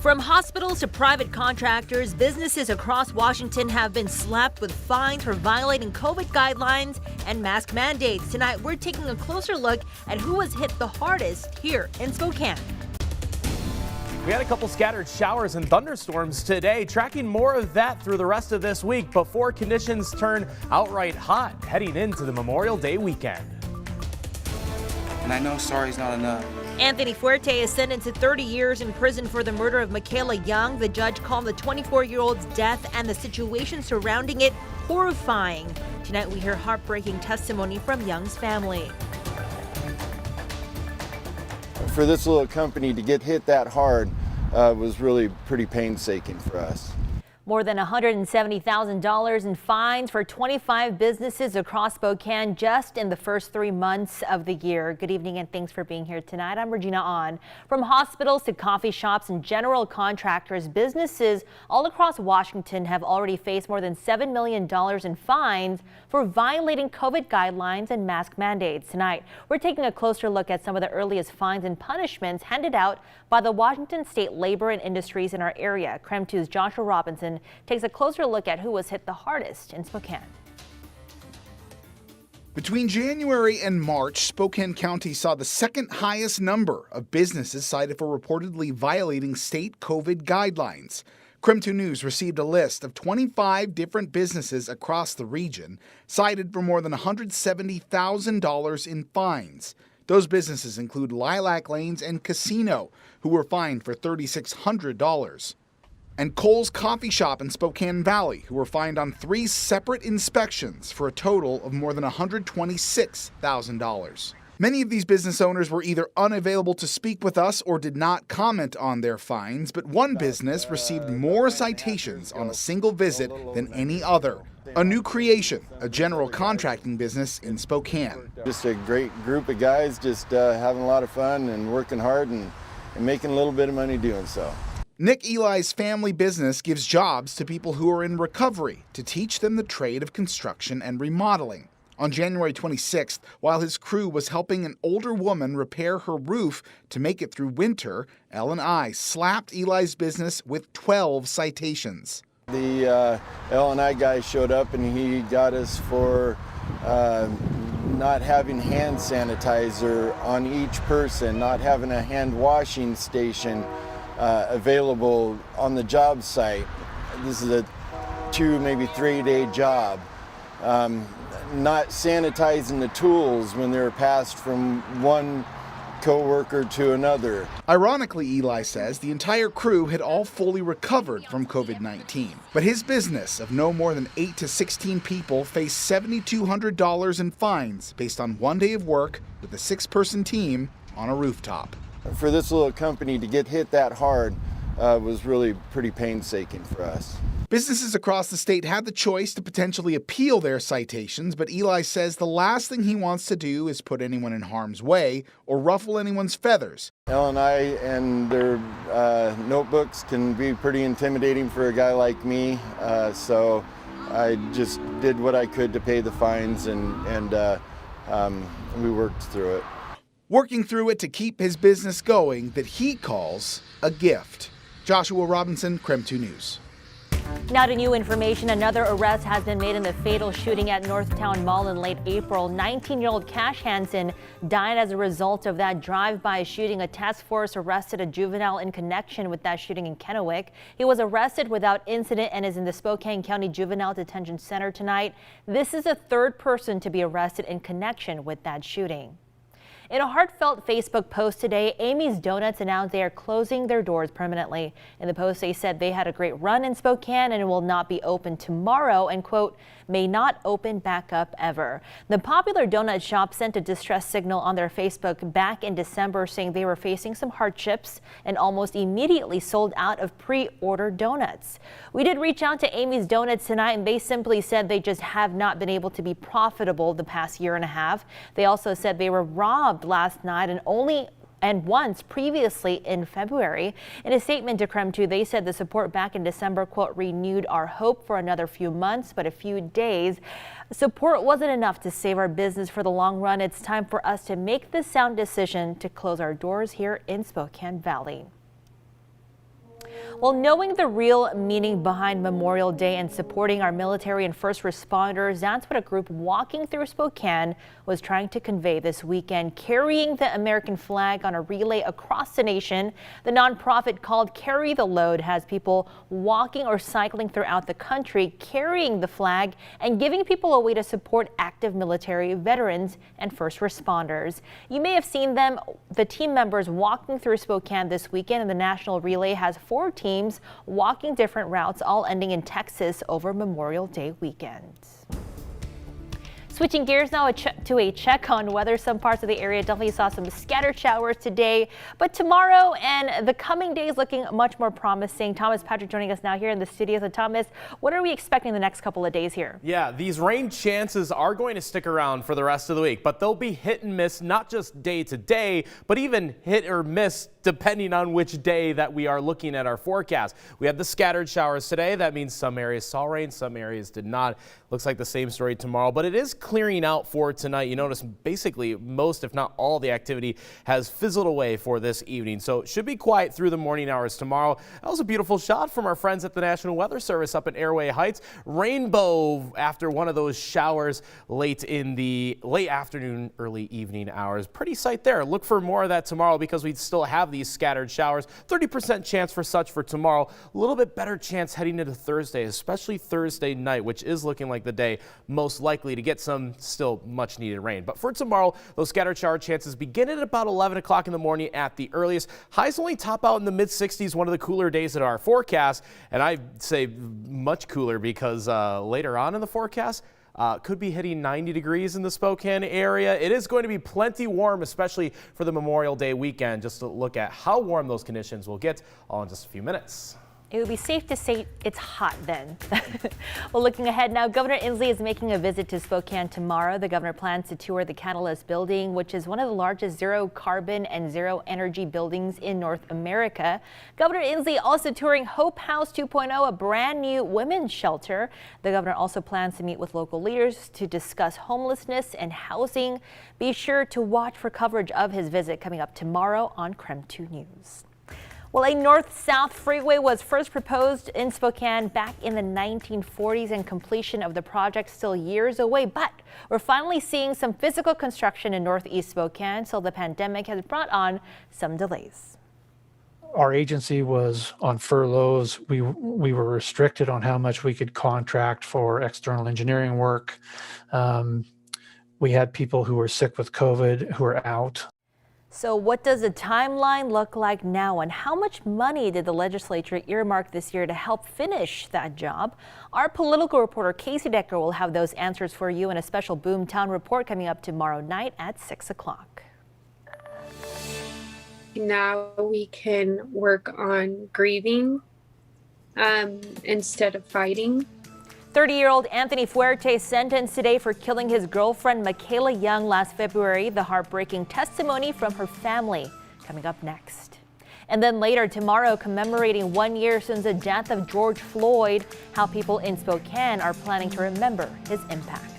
From hospitals to private contractors, businesses across Washington have been slapped with fines for violating COVID guidelines and mask mandates. Tonight, we're taking a closer look at who was hit the hardest here in Spokane. We had a couple scattered showers and thunderstorms today, tracking more of that through the rest of this week before conditions turn outright hot heading into the Memorial Day weekend. And I know sorry's not enough. Anthony Fuerte is sentenced to 30 years in prison for the murder of Michaela Young. The judge called the 24-year-old's death and the situation surrounding it horrifying. Tonight we hear heartbreaking testimony from Young's family. For this little company to get hit that hard was really pretty painstaking for us. More than $170,000 in fines for 25 businesses across Spokane just in the first 3 months of the year. Good evening and thanks for being here tonight. I'm Regina On. From hospitals to coffee shops and general contractors, businesses all across Washington have already faced more than $7 million in fines for violating COVID guidelines and mask mandates. Tonight, we're taking a closer look at some of the earliest fines and punishments handed out by the Washington State Labor and Industries in our area. KREM 2's Joshua Robinson takes a closer look at who was hit the hardest in Spokane. Between January and March, Spokane County saw the second highest number of businesses cited for reportedly violating state COVID guidelines. KREM 2 News received a list of 25 different businesses across the region cited for more than $170,000 in fines. Those businesses include Lilac Lanes and Casino, who were fined for $3,600. And Cole's Coffee Shop in Spokane Valley, who were fined on 3 separate inspections for a total of more than $126,000. Many of these business owners were either unavailable to speak with us or did not comment on their fines, but one business received more citations on a single visit than any other. A new creation, a general contracting business in Spokane. Just a great group of guys just having a lot of fun and working hard and making a little bit of money doing so. Nick Eli's family business gives jobs to people who are in recovery to teach them the trade of construction and remodeling. On January 26th, while his crew was helping an older woman repair her roof to make it through winter, L&I slapped Eli's business with 12 citations. The L&I guy showed up and he got us for not having hand sanitizer on each person, not having a hand washing station available on the job site. This is a 2, maybe 3-day job. Not sanitizing the tools when they're passed from one co-worker to another. Ironically, Eli says the entire crew had all fully recovered from COVID-19. But his business of no more than 8 to 16 people faced $7,200 in fines based on 1 day of work with a 6-person team on a rooftop. For this little company to get hit that hard was really pretty painstaking for us. Businesses across the state had the choice to potentially appeal their citations, but Eli says the last thing he wants to do is put anyone in harm's way or ruffle anyone's feathers. L&I and their notebooks can be pretty intimidating for a guy like me, so I just did what I could to pay the fines and we worked through it. Working through it to keep his business going that he calls a gift. Joshua Robinson, KREM 2 News. Now to new information, another arrest has been made in the fatal shooting at Northtown Mall in late April. 19-year-old Cash Hansen died as a result of that drive-by shooting. A task force arrested a juvenile in connection with that shooting in Kennewick. He was arrested without incident and is in the Spokane County Juvenile Detention Center tonight. This is the 3rd person to be arrested in connection with that shooting. In a heartfelt Facebook post today, Amy's Donuts announced they are closing their doors permanently. In the post, they said they had a great run in Spokane and will not be open tomorrow and, quote, may not open back up ever. The popular donut shop sent a distress signal on their Facebook back in December saying they were facing some hardships and almost immediately sold out of pre-ordered donuts. We did reach out to Amy's Donuts tonight and they simply said they just have not been able to be profitable the past year and a half. They also said they were robbed last night and once previously in February. In a statement to KREM 2, they said the support back in December, quote, renewed our hope for another few months, but a few days. Support wasn't enough to save our business for the long run. It's time for us to make the sound decision to close our doors here in Spokane Valley. Well, knowing the real meaning behind Memorial Day and supporting our military and first responders, that's what a group walking through Spokane was trying to convey this weekend, carrying the American flag on a relay across the nation. The nonprofit called Carry the Load has people walking or cycling throughout the country, carrying the flag and giving people a way to support active military, veterans, and first responders. You may have seen them, the team members walking through Spokane this weekend, and the national relay has 4 teams walking different routes, all ending in Texas over Memorial Day weekend. Switching gears now to a check on weather. Some parts of the area definitely saw some scattered showers today, but tomorrow and the coming days looking much more promising. Thomas Patrick joining us now here in the studio. So Thomas, what are we expecting the next couple of days here? Yeah, these rain chances are going to stick around for the rest of the week, but they'll be hit and miss, not just day to day, but even hit or miss depending on which day that we are looking at our forecast. We had the scattered showers today. That means some areas saw rain, some areas did not. Looks like the same story tomorrow, but it is clearing out for tonight. You notice basically most, if not all, the activity has fizzled away for this evening. So it should be quiet through the morning hours tomorrow. That was a beautiful shot from our friends at the National Weather Service up in Airway Heights. Rainbow after one of those showers late in the late afternoon, early evening hours. Pretty sight there. Look for more of that tomorrow because we still have these scattered showers. 30% chance for such for tomorrow. A little bit better chance heading into Thursday, especially Thursday night, which is looking like the day most likely to get some still much needed rain. But for tomorrow, those scattered shower chances begin at about 11 o'clock in the morning at the earliest. Highs only top out in the mid 60s, one of the cooler days at our forecast. And I'd say much cooler because later on in the forecast, could be hitting 90 degrees in the Spokane area. It is going to be plenty warm, especially for the Memorial Day weekend. Just to look at how warm those conditions will get all in just a few minutes. It would be safe to say it's hot then. Well, looking ahead now, Governor Inslee is making a visit to Spokane tomorrow. The governor plans to tour the Catalyst building, which is one of the largest zero carbon and zero energy buildings in North America. Governor Inslee also touring Hope House 2.0, a brand new women's shelter. The governor also plans to meet with local leaders to discuss homelessness and housing. Be sure to watch for coverage of his visit coming up tomorrow on KREM 2 News. Well, a north-south freeway was first proposed in Spokane back in the 1940s, and completion of the project still years away. But we're finally seeing some physical construction in northeast Spokane, so the pandemic has brought on some delays. Our agency was on furloughs. We were restricted on how much we could contract for external engineering work. We had people who were sick with COVID who are out. So what does the timeline look like now, and how much money did the legislature earmark this year to help finish that job? Our political reporter Casey Decker will have those answers for you in a special Boomtown report coming up tomorrow night at 6 o'clock. Now we can work on grieving instead of fighting. 30-year-old Anthony Fuertes sentenced today for killing his girlfriend Michaela Young last February. The heartbreaking testimony from her family coming up next. And then later tomorrow, commemorating 1 year since the death of George Floyd, how people in Spokane are planning to remember his impact.